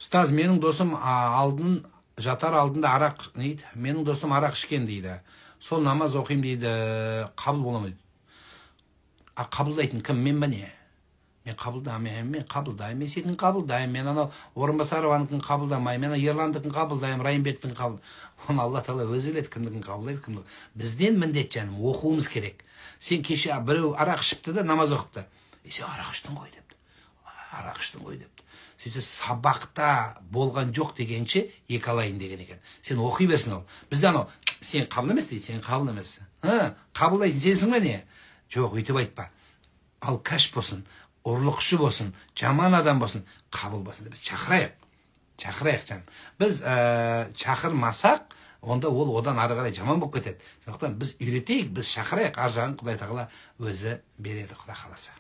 Ұстаз, менің досым жатар алдында арақ дейді. Менің досым арақ ішкен дейді. Сол намаз оқимын дейді. Қабыл бола ма дейді. Қабылдайтын кім, мен бе не? Мен қабылдаймын, мен сенің қабылдаймын, мен анау Орынбасарованың қабылдамаймын, мен Ерландыкін қабылдаймын, Райымбектің қабылдаймын. Оны Алла Тағала өзі біледі, кімдікін қабылдайды, кімдік. Бізден міндет жаным, оқуымыз керек. Сен кеше біреу арақ ішіпті да намаз оқыпты. Сен арақ іштің ғой депті. Арақ іштің ғой депті. Сөйтсе сабақта болған жоқ дегенше екі алайын деген екен. Сен оқи берсін ол. Бізде анау сен қабыл емес дейді, сен қабыл емес. Қабылдайтын сенсің бе не? Жоқ, өйтіп айтпа. Ал кәш болсын, ұрлықшы болсын, жаман адам болсын, қабыл болсын деп шақырайық жаным. Біз шақырмасақ, онда ол одан ары қарай жаман болып кетеді. Сондықтан біз үйретейік, біз шақырайық, ар жағын Құдай Тағала өзі береді, Құдай қаласа.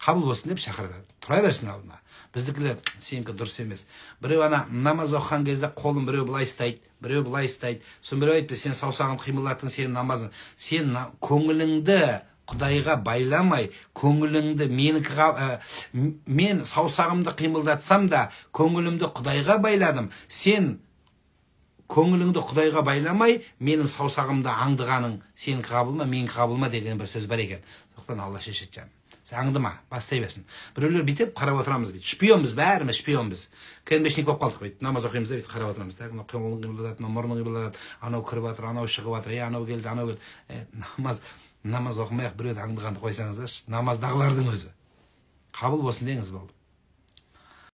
Қабыл болсын деп шақырып, тұра берсін алдына. Біздікілер сенікі дұрыс емес. Біреу ана намаз оқыған кезде қолын біреу былай ұстайды, біреу былай ұстайды. Сосын біреу айтты, сен саусағын қимылдаттың, сен намазың. Сен көңіліңді Құдайға байламай, көңіліңді мен саусағымды қимылдатсам да, көңілімді Құдайға байладым. Сен көңіліңді Құдайға байламай, менің саусағымды аңдығаның, сен қабылма, мен қабылма деген бір сөз бар екен. Сондықтан Алла шешеді жаным. Сен аңдыма, бастай берсін. Біреулер бүйтіп қарап отырамыз дейді. Шпионбыз, бәріміз шпионбыз. КНБшник болып қалдық дейді. Намаз оқимыз да бүйтіп қарап отырамыз. Қолын қимылдатады, мұрнын қимылдатады, анау кіріп жатыр, анау шығып жатыр, анау келді, анау келді. Намаз оқымай-ақ біреуді аңдығанды қойсаңыздаршы, намаздағылардың өзі. Қабыл болсын деңіз болды.